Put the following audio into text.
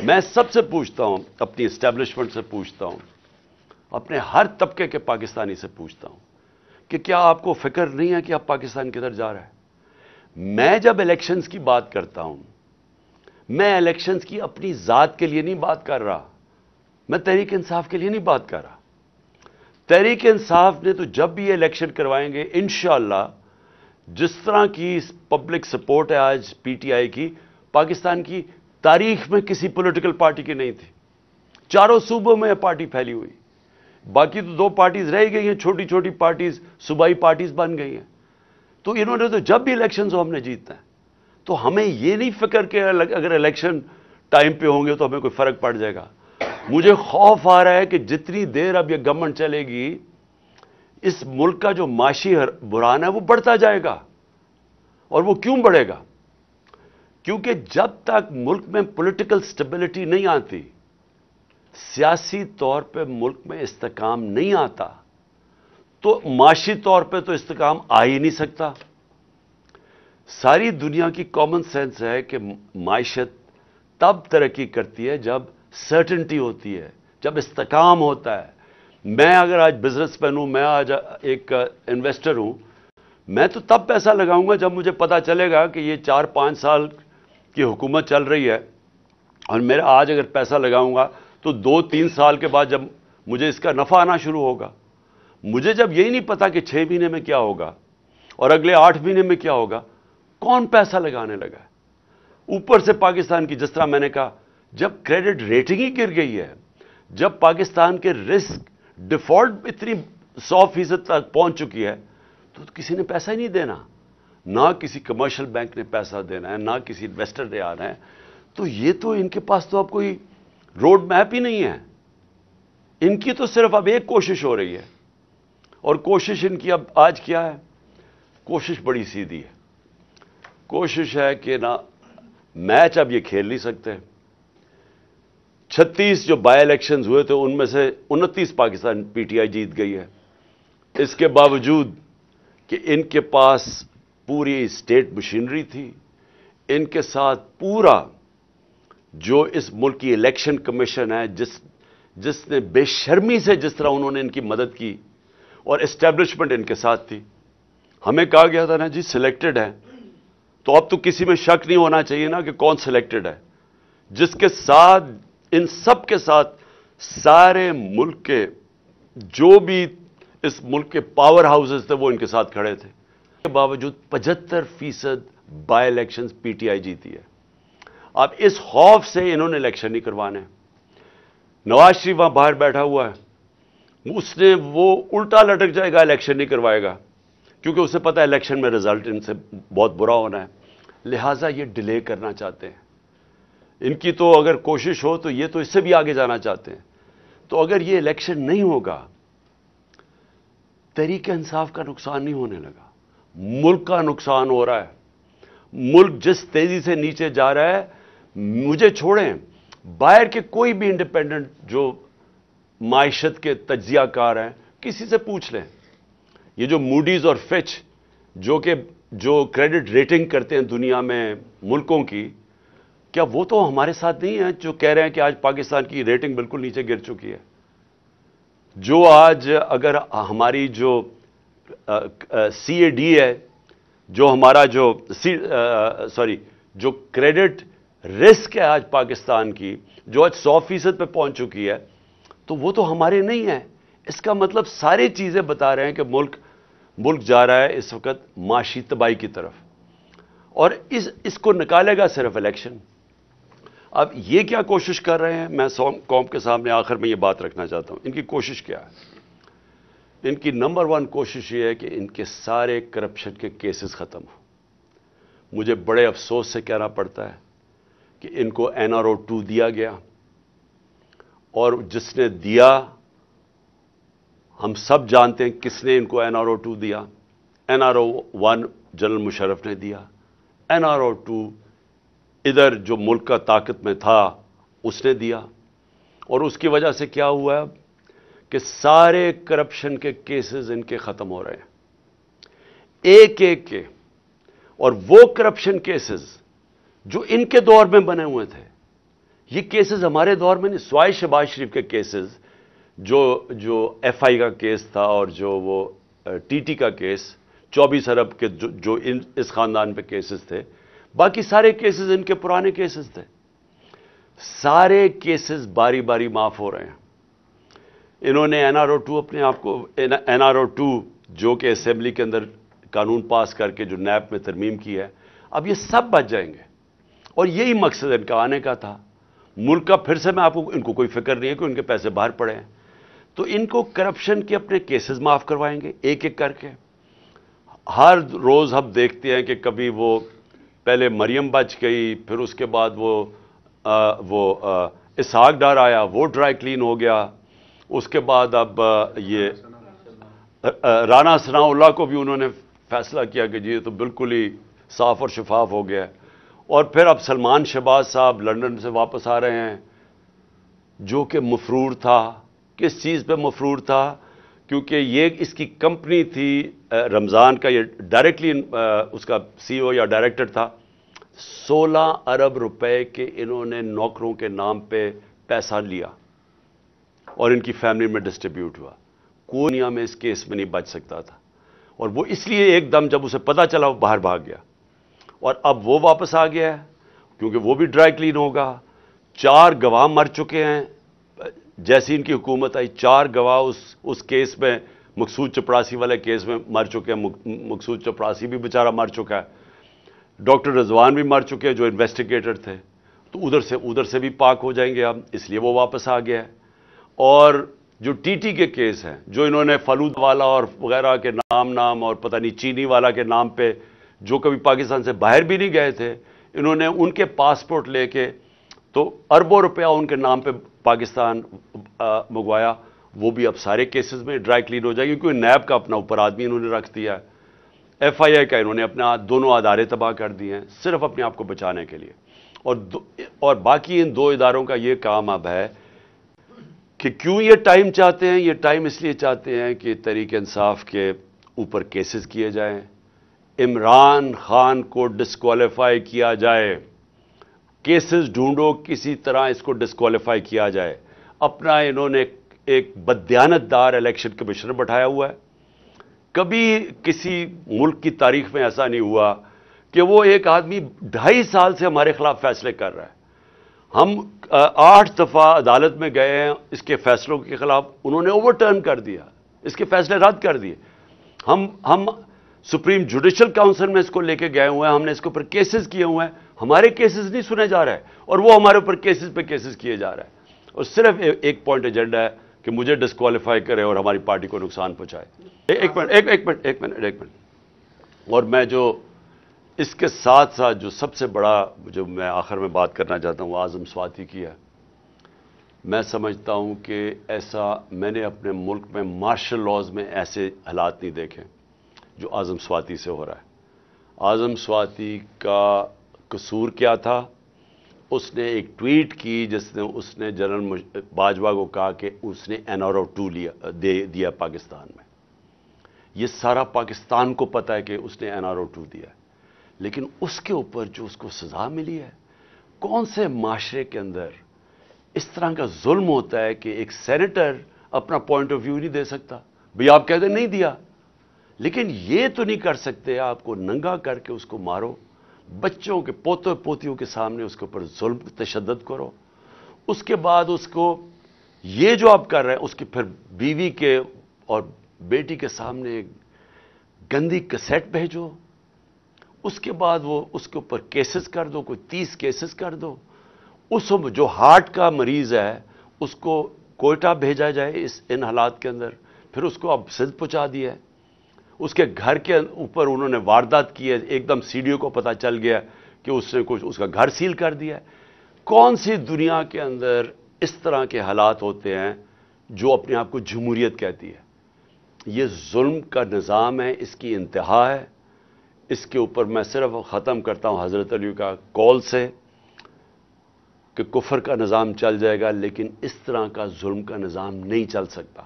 میں سب سے پوچھتا ہوں, اپنی اسٹیبلشمنٹ سے پوچھتا ہوں, اپنے ہر طبقے کے پاکستانی سے پوچھتا ہوں کہ کیا آپ کو فکر نہیں ہے کہ آپ پاکستان کدھر جا رہا ہے؟ میں جب الیکشنز کی بات کرتا ہوں, میں الیکشنز کی اپنی ذات کے لیے نہیں بات کر رہا, میں تحریک انصاف کے لیے نہیں بات کر رہا. تحریک انصاف نے تو جب بھی یہ الیکشن کروائیں گے انشاءاللہ, جس طرح کی پبلک سپورٹ ہے آج پی ٹی آئی کی, پاکستان کی تاریخ میں کسی پولیٹیکل پارٹی کی نہیں تھی. چاروں صوبوں میں پارٹی پھیلی ہوئی, باقی تو 2 پارٹیز رہ گئی ہیں, چھوٹی چھوٹی پارٹیز, صوبائی پارٹیز بن گئی ہیں. تو انہوں نے تو جب بھی الیکشنز ہو ہم نے جیتنا ہے. تو ہمیں یہ نہیں فکر کہ اگر الیکشن ٹائم پہ ہوں گے تو ہمیں کوئی فرق پڑ جائے گا. مجھے خوف آ رہا ہے کہ جتنی دیر اب یہ گورنمنٹ چلے گی, اس ملک کا جو معاشی بحران ہے وہ بڑھتا جائے گا. اور وہ کیوں بڑھے گا؟ کیونکہ جب تک ملک میں پولیٹیکل سٹیبلٹی نہیں آتی, سیاسی طور پہ ملک میں استحکام نہیں آتا, تو معاشی طور پہ تو استحکام آ ہی نہیں سکتا. ساری دنیا کی کامن سینس ہے کہ معیشت تب ترقی کرتی ہے جب سرٹنٹی ہوتی ہے, جب استحکام ہوتا ہے. میں اگر آج بزنس مین ہوں, میں آج ایک انویسٹر ہوں, میں تو تب پیسہ لگاؤں گا جب مجھے پتا چلے گا کہ یہ 4-5 سال کی حکومت چل رہی ہے, اور میرا آج اگر پیسہ لگاؤں گا تو 2-3 سال کے بعد جب مجھے اس کا نفع آنا شروع ہوگا. مجھے جب یہی نہیں پتا کہ 6 مہینے میں کیا ہوگا اور اگلے 8 مہینے میں کیا ہوگا, کون پیسہ لگانے لگا ہے؟ اوپر سے پاکستان کی, جس طرح میں نے کہا, جب کریڈٹ ریٹنگ ہی گر گئی ہے, جب پاکستان کے رسک ڈیفالٹ اتنی 100% تک پہنچ چکی ہے, تو کسی نے پیسہ ہی نہیں دینا. نہ کسی کمرشل بینک نے پیسہ دینا ہے, نہ کسی انویسٹر نے آنا ہے. تو یہ تو ان کے پاس تو اب کوئی روڈ میپ ہی نہیں ہے. ان کی تو صرف اب ایک کوشش ہو رہی ہے, اور کوشش ان کی اب آج کیا ہے؟ کوشش بڑی سیدھی ہے. کوشش ہے کہ نا میچ اب یہ کھیل نہیں سکتے. 36 جو بائی الیکشنز ہوئے تھے ان میں سے 29 پاکستان پی ٹی آئی جیت گئی ہے. اس کے باوجود کہ ان کے پاس پوری اسٹیٹ مشینری تھی, ان کے ساتھ پورا جو اس ملک کی الیکشن کمیشن ہے, جس نے بے شرمی سے جس طرح انہوں نے ان کی مدد کی, اور اسٹیبلشمنٹ ان کے ساتھ تھی. ہمیں کہا گیا تھا نا جی سلیکٹڈ ہے, تو اب تو کسی میں شک نہیں ہونا چاہیے نا کہ کون سلیکٹڈ ہے. جس کے ساتھ, ان سب کے ساتھ سارے ملک کے جو بھی اس ملک کے پاور ہاؤسز تھے وہ ان کے ساتھ کھڑے تھے. اس کے باوجود 75% by elections P T I جیتی ہے. اب اس خوف سے انہوں نے الیکشن نہیں کروانے. نواز شریف وہاں باہر بیٹھا ہوا ہے, اس نے وہ الٹا لٹک جائے گا, الیکشن نہیں کروائے گا, کیونکہ اسے پتا ہے الیکشن میں رزلٹ ان سے بہت برا ہونا ہے. لہٰذا یہ ڈیلے کرنا چاہتے ہیں. ان کی تو اگر کوشش ہو تو یہ تو اس سے بھی آگے جانا چاہتے ہیں. تو اگر یہ الیکشن نہیں ہوگا, تحریک انصاف کا نقصان نہیں ہونے لگا, ملک کا نقصان ہو رہا ہے. ملک جس تیزی سے نیچے جا رہا ہے, مجھے چھوڑیں, باہر کے کوئی بھی انڈیپینڈنٹ جو معیشت کے تجزیہ کار ہیں, کسی سے پوچھ لیں. یہ جو موڈیز اور فچ جو کریڈٹ ریٹنگ کرتے ہیں دنیا میں ملکوں کی, کیا وہ تو ہمارے ساتھ نہیں ہیں جو کہہ رہے ہیں کہ آج پاکستان کی ریٹنگ بالکل نیچے گر چکی ہے؟ جو آج اگر ہماری جو سی اے ڈی ہے, جو ہمارا جو کریڈٹ رسک ہے آج پاکستان کی, جو آج 100% پہ پہنچ چکی ہے, تو وہ تو ہمارے نہیں ہے. اس کا مطلب ساری چیزیں بتا رہے ہیں کہ ملک جا رہا ہے اس وقت معاشی تباہی کی طرف, اور اس کو نکالے گا صرف الیکشن. اب یہ کیا کوشش کر رہے ہیں, میں قوم کے سامنے آخر میں یہ بات رکھنا چاہتا ہوں. ان کی کوشش کیا ہے؟ ان کی نمبر 1 کوشش یہ ہے کہ ان کے سارے کرپشن کے کیسز ختم ہوں. مجھے بڑے افسوس سے کہنا پڑتا ہے کہ ان کو NRO 2 دیا گیا, اور جس نے دیا ہم سب جانتے ہیں کس نے ان کو NRO 2 دیا. NRO 1 جنرل مشرف نے دیا, NRO 2 ادھر جو ملک کا طاقت میں تھا اس نے دیا. اور اس کی وجہ سے کیا ہوا ہے کہ سارے کرپشن کے کیسز ان کے ختم ہو رہے ہیں, ایک ایک کے. اور وہ کرپشن کیسز جو ان کے دور میں بنے ہوئے تھے, یہ کیسز ہمارے دور میں نہیں، سوائے شہباز شریف کے کیسز جو ایف آئی کا کیس تھا اور جو وہ ٹی ٹی کا کیس 24 ارب کے جو اس خاندان پہ کیسز تھے، باقی سارے کیسز ان کے پرانے کیسز تھے. سارے کیسز باری باری معاف ہو رہے ہیں. انہوں نے این آر او 2 اپنے آپ کو این آر او 2 جو کہ اسمبلی کے اندر قانون پاس کر کے جو نیب میں ترمیم کی ہے، اب یہ سب بچ جائیں گے. اور یہی مقصد ان کا آنے کا تھا. ملک کا پھر سے میں آپ کو، ان کو کوئی فکر نہیں ہے کہ ان کے پیسے باہر پڑے ہیں، تو ان کو کرپشن کے اپنے کیسز معاف کروائیں گے ایک ایک کر کے. ہر روز ہم دیکھتے ہیں کہ کبھی وہ پہلے مریم بچ گئی، پھر اس کے بعد وہ اسحاق ڈار آیا، وہ ڈرائی کلین ہو گیا. اس کے بعد اب یہ رانا ثناء اللہ کو بھی انہوں نے فیصلہ کیا کہ جی یہ تو بالکل ہی صاف اور شفاف ہو گیا. اور پھر اب سلمان شہباز صاحب لندن سے واپس آ رہے ہیں، جو کہ مفرور تھا. کس چیز پہ مفرور تھا؟ کیونکہ یہ اس کی کمپنی تھی رمضان کا، یہ ڈائریکٹلی اس کا سی او یا ڈائریکٹر تھا. 16 ارب روپے کے انہوں نے نوکروں کے نام پہ پیسہ لیا اور ان کی فیملی میں ڈسٹریبیوٹ ہوا. کوئی دنیا میں اس کیس میں نہیں بچ سکتا تھا. اور وہ اس لیے ایک دم جب اسے پتا چلا وہ باہر بھاگ گیا. اور اب وہ واپس آ گیا ہے کیونکہ وہ بھی ڈرائی کلین ہوگا. 4 گواہ مر چکے ہیں جیسی ان کی حکومت آئی. 4 گواہ اس کیس میں، مقصود چپڑاسی والے کیس میں مر چکے ہیں. مقصود چپڑاسی بھی بیچارہ مر چکا ہے. ڈاکٹر رضوان بھی مر چکے ہیں جو انویسٹیگیٹر تھے. تو ادھر سے بھی پاک ہو جائیں گے اب، اس لیے وہ واپس آ گیا ہے. اور جو ٹی ٹی کے کیس ہیں، جو انہوں نے فلود والا اور وغیرہ کے نام اور پتہ نہیں چینی والا کے نام پہ جو کبھی پاکستان سے باہر بھی نہیں گئے تھے، انہوں نے ان کے پاسپورٹ لے کے تو اربوں روپیہ ان کے نام پہ پاکستان منگوایا. وہ بھی اب سارے کیسز میں ڈرائی کلین ہو جائے گی کیونکہ نیب کا اپنا اوپر آدمی انہوں نے رکھ دیا ہے. ایف آئی آئی کا انہوں نے اپنا دونوں ادارے تباہ کر دیے ہیں صرف اپنے آپ کو بچانے کے لیے. اور باقی ان 2 اداروں کا یہ کام اب ہے کہ کیوں یہ ٹائم چاہتے ہیں. یہ ٹائم اس لیے چاہتے ہیں کہ تحریک انصاف کے اوپر کیسز کیے جائیں، عمران خان کو ڈسکوالیفائی کیا جائے. کیسز ڈھونڈو، کسی طرح اس کو ڈسکوالیفائی کیا جائے. اپنا انہوں نے ایک بددیانت دار الیکشن کمشنر بٹھایا ہوا ہے. کبھی کسی ملک کی تاریخ میں ایسا نہیں ہوا کہ وہ ایک آدمی 2.5 سال سے ہمارے خلاف فیصلے کر رہا ہے. ہم 8 دفعہ عدالت میں گئے ہیں اس کے فیصلوں کے خلاف، انہوں نے اوور ٹرن کر دیا، اس کے فیصلے رد کر دیے. ہم سپریم جوڈیشل کاؤنسل میں اس کو لے کے گئے ہوئے ہیں، ہم نے اس کے اوپر کیسز کیے ہوئے ہیں. ہمارے کیسز نہیں سنے جا رہے اور وہ ہمارے اوپر کیسز پہ کیسز کیے جا رہے ہیں. اور صرف ایک پوائنٹ ایجنڈا ہے کہ مجھے ڈسکوالیفائی کرے اور ہماری پارٹی کو نقصان پہنچائے. ایک منٹ. اور میں جو اس کے ساتھ ساتھ جو سب سے بڑا جو میں آخر میں بات کرنا چاہتا ہوں وہ اعظم سواتی کی ہے. میں سمجھتا ہوں کہ ایسا میں نے اپنے ملک میں مارشل لاز میں ایسے حالات نہیں دیکھے جو اعظم سواتی سے ہو رہا ہے. اعظم سواتی کا قصور کیا تھا؟ اس نے ایک ٹویٹ کی جس نے اس نے جنرل باجوہ کو کہا کہ اس نے این آر او 2 دیا پاکستان میں. یہ سارا پاکستان کو پتا ہے کہ اس نے این آر او 2 دیا ہے. لیکن اس کے اوپر جو اس کو سزا ملی ہے، کون سے معاشرے کے اندر اس طرح کا ظلم ہوتا ہے کہ ایک سینیٹر اپنا پوائنٹ آف ویو نہیں دے سکتا؟ بھئی آپ کہتے ہیں نہیں دیا، لیکن یہ تو نہیں کر سکتے آپ کو ننگا کر کے اس کو مارو، بچوں کے پوتوں پوتیوں کے سامنے اس کے اوپر ظلم تشدد کرو. اس کے بعد اس کو یہ جو آپ کر رہے ہیں اس کی پھر بیوی کے اور بیٹی کے سامنے گندی کیسٹ بھیجو. اس کے بعد وہ اس کے اوپر کیسز کر دو، کوئی 30 کیسز کر دو. اس جو ہارٹ کا مریض ہے اس کو کوئٹہ بھیجا جائے ان حالات کے اندر، پھر اس کو اب سندھ پہنچا دیا ہے. اس کے گھر کے اوپر انہوں نے واردات کی ہے، ایک دم سی ڈی او کو پتہ چل گیا کہ اس نے کچھ اس کا گھر سیل کر دیا ہے. کون سی دنیا کے اندر اس طرح کے حالات ہوتے ہیں جو اپنے آپ کو جمہوریت کہتی ہے؟ یہ ظلم کا نظام ہے، اس کی انتہا ہے. اس کے اوپر میں صرف ختم کرتا ہوں حضرت علی کا قول سے کہ کفر کا نظام چل جائے گا لیکن اس طرح کا ظلم کا نظام نہیں چل سکتا.